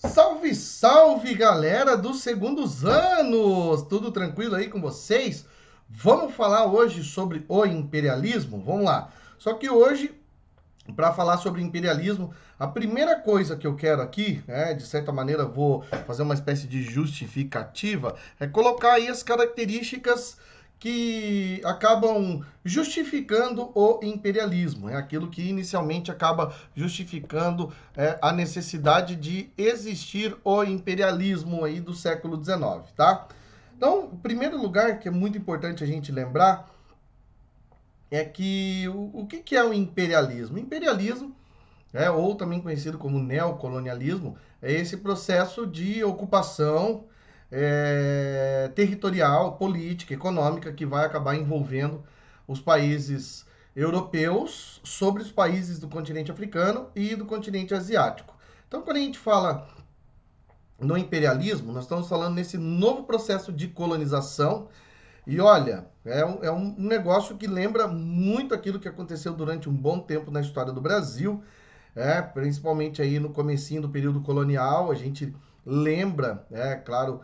Salve, salve, galera dos segundos anos! Tudo tranquilo aí com vocês? Vamos falar hoje sobre o imperialismo? Vamos lá. Só que hoje, para falar sobre imperialismo, a primeira coisa que eu quero aqui, de certa maneira vou fazer uma espécie de justificativa, é colocar aí as características que acabam justificando o imperialismo. É aquilo que inicialmente acaba justificando a necessidade de existir o imperialismo aí do século XIX, tá? Então, em primeiro lugar, que é muito importante a gente lembrar, é que o que é o imperialismo? Imperialismo, ou também conhecido como neocolonialismo, é esse processo de ocupação territorial, política, econômica que vai acabar envolvendo os países europeus sobre os países do continente africano e do continente asiático. Então, quando a gente fala no imperialismo, nós estamos falando nesse novo processo de colonização. E olha, é um negócio que lembra muito aquilo que aconteceu durante um bom tempo na história do Brasil, principalmente aí no comecinho do período colonial. A gente lembra, claro,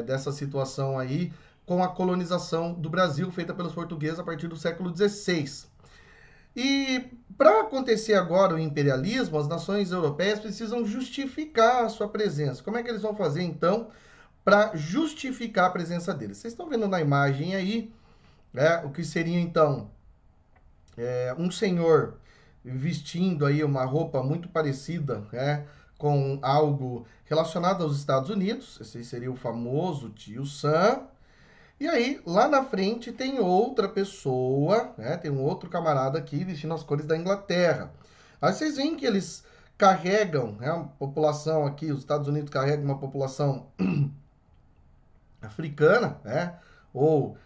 dessa situação aí com a colonização do Brasil feita pelos portugueses a partir do século XVI. E para acontecer agora o imperialismo, as nações europeias precisam justificar a sua presença. Como é que eles vão fazer então para justificar a presença deles? Vocês estão vendo na imagem aí, o que seria então um senhor vestindo aí uma roupa muito parecida, com algo relacionado aos Estados Unidos. Esse seria o famoso tio Sam. E aí, lá na frente, tem outra pessoa, tem um outro camarada aqui vestindo as cores da Inglaterra. Aí vocês veem que eles carregam, a população aqui, os Estados Unidos carregam uma população africana, ou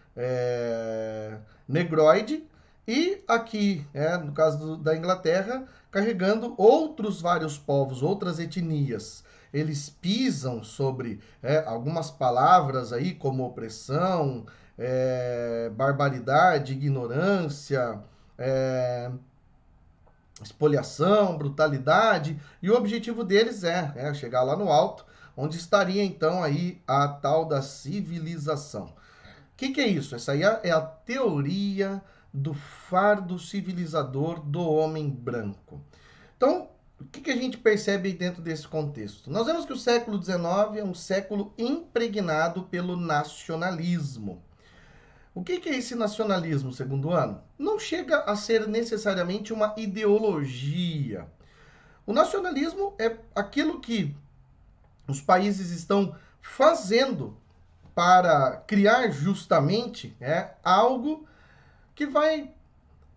negroide, e aqui, no caso da Inglaterra, carregando outros vários povos, outras etnias. Eles pisam sobre algumas palavras aí, como opressão, barbaridade, ignorância, espoliação, brutalidade, e o objetivo deles é chegar lá no alto, onde estaria então aí a tal da civilização. Que é isso? Essa aí é a teoria do fardo civilizador do homem branco. Então, o que a gente percebe dentro desse contexto? Nós vemos que o século XIX é um século impregnado pelo nacionalismo. O que é esse nacionalismo, segundo ano? Não chega a ser necessariamente uma ideologia. O nacionalismo é aquilo que os países estão fazendo para criar justamente algo que vai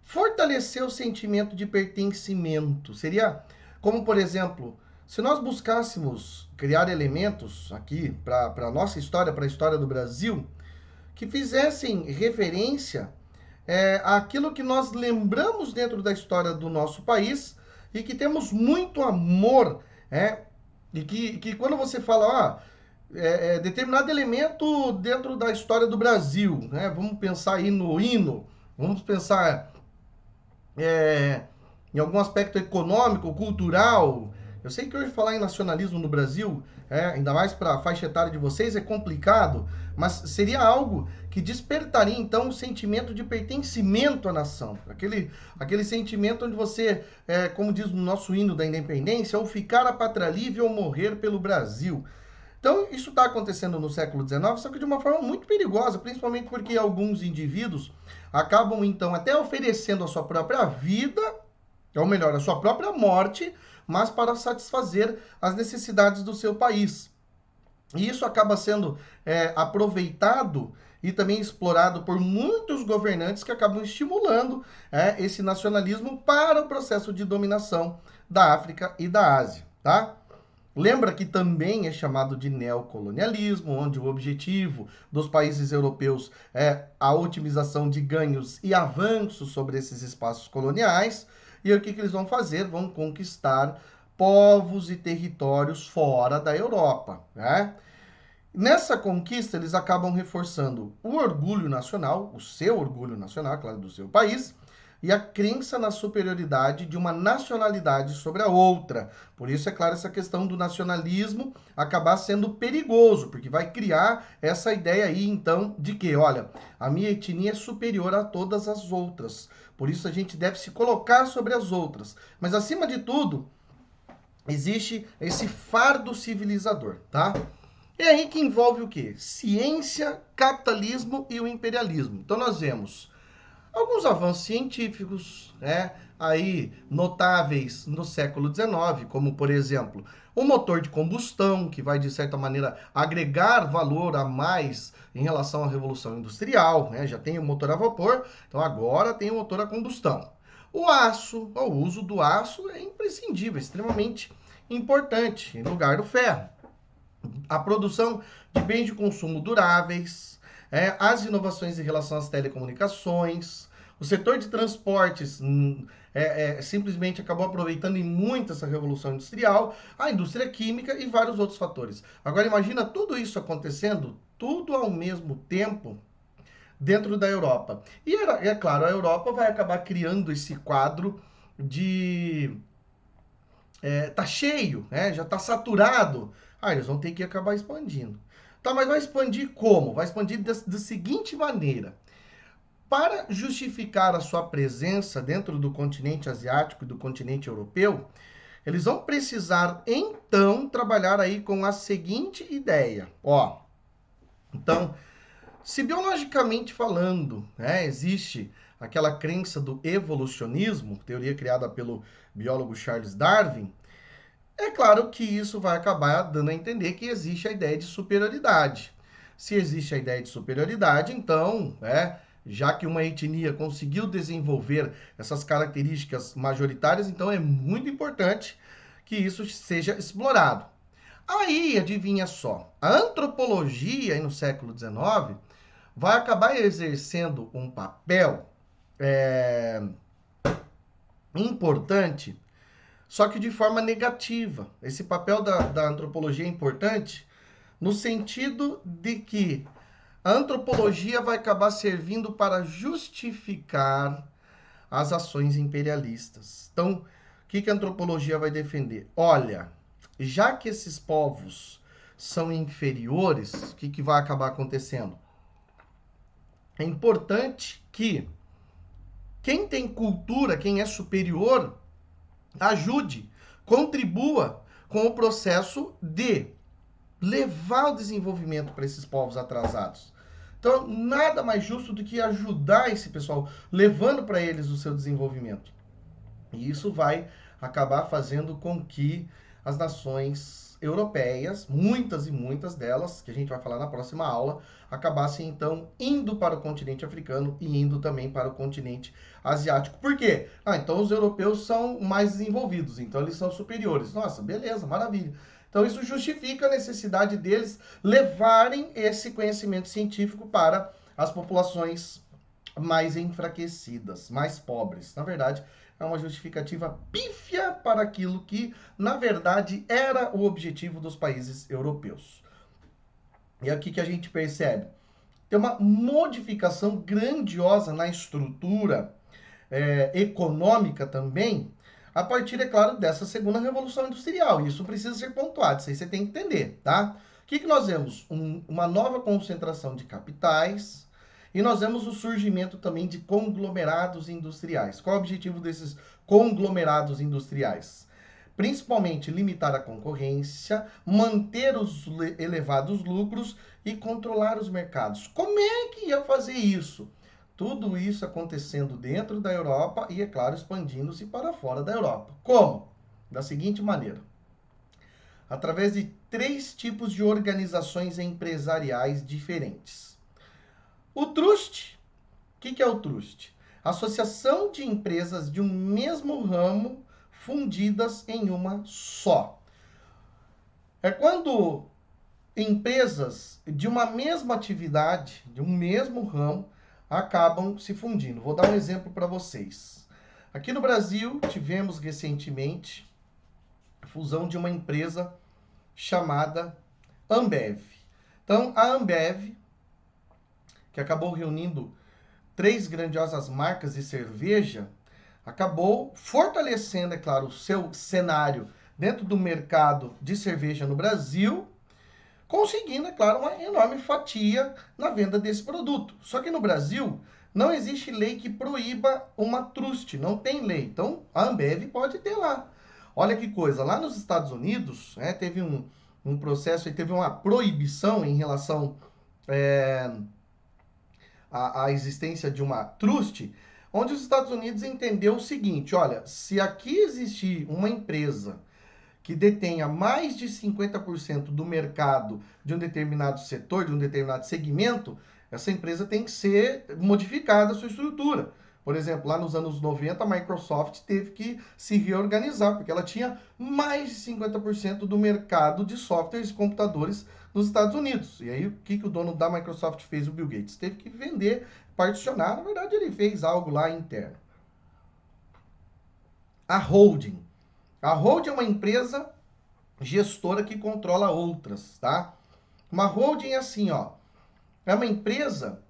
fortalecer o sentimento de pertencimento. Seria como, por exemplo, se nós buscássemos criar elementos aqui para a nossa história, para a história do Brasil, que fizessem referência àquilo que nós lembramos dentro da história do nosso país e que temos muito amor, e que quando você fala, determinado elemento dentro da história do Brasil, vamos pensar aí no hino, vamos pensar em algum aspecto econômico, cultural. Eu sei que hoje falar em nacionalismo no Brasil, ainda mais para a faixa etária de vocês, é complicado, mas seria algo que despertaria então um sentimento de pertencimento à nação. Aquele sentimento onde você, como diz no nosso hino da independência, ou ficar a pátria livre ou morrer pelo Brasil. Então, isso está acontecendo no século XIX, só que de uma forma muito perigosa, principalmente porque alguns indivíduos acabam, então, até oferecendo a sua própria vida, ou melhor, a sua própria morte, mas para satisfazer as necessidades do seu país. E isso acaba sendo aproveitado e também explorado por muitos governantes que acabam estimulando esse nacionalismo para o processo de dominação da África e da Ásia, tá? Lembra que também é chamado de neocolonialismo, onde o objetivo dos países europeus é a otimização de ganhos e avanços sobre esses espaços coloniais. E o que eles vão fazer? Vão conquistar povos e territórios fora da Europa. Nessa conquista, eles acabam reforçando o orgulho nacional, o seu orgulho nacional, claro, do seu país, e a crença na superioridade de uma nacionalidade sobre a outra. Por isso, é claro, essa questão do nacionalismo acabar sendo perigoso, porque vai criar essa ideia aí, então, de que, olha, a minha etnia é superior a todas as outras. Por isso, a gente deve se colocar sobre as outras. Mas, acima de tudo, existe esse fardo civilizador, tá? E aí que envolve o quê? Ciência, capitalismo e o imperialismo. Então, nós vemos alguns avanços científicos, né, aí notáveis no século XIX, como por exemplo o motor de combustão, que vai de certa maneira agregar valor a mais em relação à Revolução Industrial, né? Já tem o motor a vapor, então agora tem o motor a combustão. O aço, o uso do aço é imprescindível, extremamente importante em lugar do ferro. A produção de bens de consumo duráveis, as inovações em relação às telecomunicações, o setor de transportes simplesmente acabou aproveitando em muito essa revolução industrial, a indústria química e vários outros fatores. Agora imagina tudo isso acontecendo, tudo ao mesmo tempo, dentro da Europa. E é claro, a Europa vai acabar criando esse quadro de tá cheio, né? Já tá saturado. Ah, eles vão ter que acabar expandindo. Tá, mas vai expandir como? Vai expandir da seguinte maneira. Para justificar a sua presença dentro do continente asiático e do continente europeu, eles vão precisar então trabalhar aí com a seguinte ideia. Ó, então, se biologicamente falando, né, existe aquela crença do evolucionismo, teoria criada pelo biólogo Charles Darwin, é claro que isso vai acabar dando a entender que existe a ideia de superioridade. Se existe a ideia de superioridade, então, já que uma etnia conseguiu desenvolver essas características majoritárias, então é muito importante que isso seja explorado. Aí, adivinha só, a antropologia aí no século XIX vai acabar exercendo um papel é, importante, só que de forma negativa. Esse papel da antropologia é importante no sentido de que a antropologia vai acabar servindo para justificar as ações imperialistas. Então, o que a antropologia vai defender? Olha, já que esses povos são inferiores, o que vai acabar acontecendo? É importante que quem tem cultura, quem é superior, ajude, contribua com o processo de levar o desenvolvimento para esses povos atrasados. Então, nada mais justo do que ajudar esse pessoal, levando para eles o seu desenvolvimento. E isso vai acabar fazendo com que as nações europeias, muitas e muitas delas, que a gente vai falar na próxima aula, acabassem então indo para o continente africano e indo também para o continente asiático. Por quê? Então os europeus são mais desenvolvidos, então eles são superiores. Nossa, beleza, maravilha. Então isso justifica a necessidade deles levarem esse conhecimento científico para as populações mais enfraquecidas, mais pobres. Na verdade, é uma justificativa pífia para aquilo que, na verdade, era o objetivo dos países europeus. E aqui que a gente percebe, tem uma modificação grandiosa na estrutura econômica também, a partir, é claro, dessa segunda revolução industrial. Isso precisa ser pontuado, isso aí você tem que entender, tá? O que nós vemos? Uma nova concentração de capitais, e nós vemos o surgimento também de conglomerados industriais. Qual é o objetivo desses conglomerados industriais? Principalmente limitar a concorrência, manter os elevados lucros e controlar os mercados. Como é que ia fazer isso? Tudo isso acontecendo dentro da Europa e, é claro, expandindo-se para fora da Europa. Como? Da seguinte maneira: através de 3 tipos de organizações empresariais diferentes. O trust. O que é o trust? Associação de empresas de um mesmo ramo fundidas em uma só. É quando empresas de uma mesma atividade, de um mesmo ramo, acabam se fundindo. Vou dar um exemplo para vocês. Aqui no Brasil, tivemos recentemente a fusão de uma empresa chamada Ambev. Então, a Ambev, que acabou reunindo três grandiosas marcas de cerveja, acabou fortalecendo, é claro, o seu cenário dentro do mercado de cerveja no Brasil, conseguindo, é claro, uma enorme fatia na venda desse produto. Só que no Brasil não existe lei que proíba uma truste, não tem lei. Então a Ambev pode ter lá. Olha que coisa, lá nos Estados Unidos, teve um processo e teve uma proibição em relação é, à existência de uma truste, onde os Estados Unidos entendeu o seguinte: olha, se aqui existir uma empresa que detenha mais de 50% do mercado de um determinado setor, de um determinado segmento, essa empresa tem que ser modificada a sua estrutura. Por exemplo, lá nos anos 90, a Microsoft teve que se reorganizar, porque ela tinha mais de 50% do mercado de softwares e computadores nos Estados Unidos. E aí, o que o dono da Microsoft fez, o Bill Gates? Teve que vender, particionar. Na verdade, ele fez algo lá interno. A holding. A holding é uma empresa gestora que controla outras, tá? Uma holding é assim, ó. É uma empresa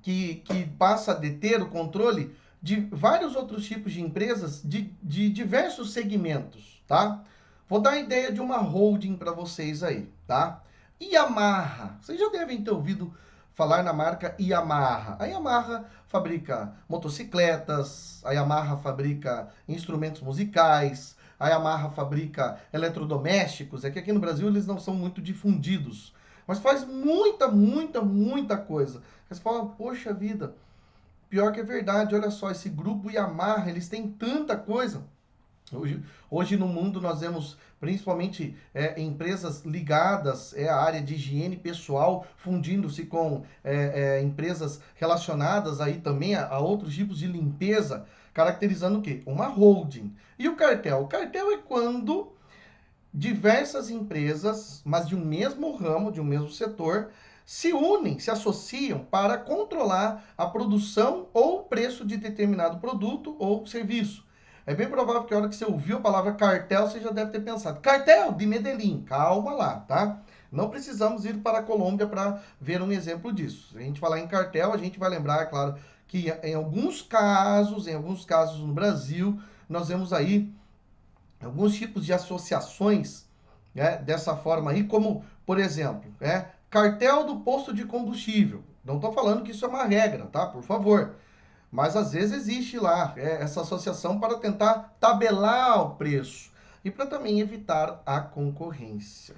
que passa a deter o controle de vários outros tipos de empresas de diversos segmentos, tá? Vou dar a ideia de uma holding para vocês aí, tá? Yamaha. Vocês já devem ter ouvido falar na marca Yamaha. A Yamaha fabrica motocicletas, a Yamaha fabrica instrumentos musicais, a Yamaha fabrica eletrodomésticos. É que aqui no Brasil eles não são muito difundidos, mas faz muita coisa. Você fala, poxa vida, pior que é verdade, olha só, esse grupo Yamaha, eles têm tanta coisa. Hoje no mundo nós vemos principalmente empresas ligadas à área de higiene pessoal, fundindo-se com empresas relacionadas aí também a outros tipos de limpeza, caracterizando o quê? Uma holding. E o cartel? O cartel é quando diversas empresas, mas de um mesmo ramo, de um mesmo setor, se unem, se associam para controlar a produção ou o preço de determinado produto ou serviço. É bem provável que a hora que você ouviu a palavra cartel, você já deve ter pensado, cartel de Medellín, calma lá, tá? Não precisamos ir para a Colômbia para ver um exemplo disso. Se a gente falar em cartel, a gente vai lembrar, é claro, que em alguns casos no Brasil, nós vemos aí alguns tipos de associações, dessa forma aí, como, por exemplo, cartel do posto de combustível. Não estou falando que isso é uma regra, tá? Por favor. Mas às vezes existe lá essa associação para tentar tabelar o preço e para também evitar a concorrência.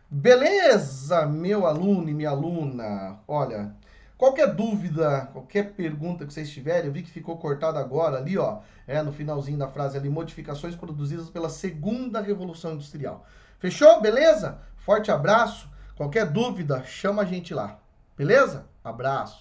Beleza, meu aluno e minha aluna? Olha, qualquer dúvida, qualquer pergunta que vocês tiverem, eu vi que ficou cortado agora ali, ó, no finalzinho da frase ali, modificações produzidas pela segunda revolução industrial. Fechou? Beleza? Forte abraço. Qualquer dúvida, chama a gente lá. Beleza? Abraço.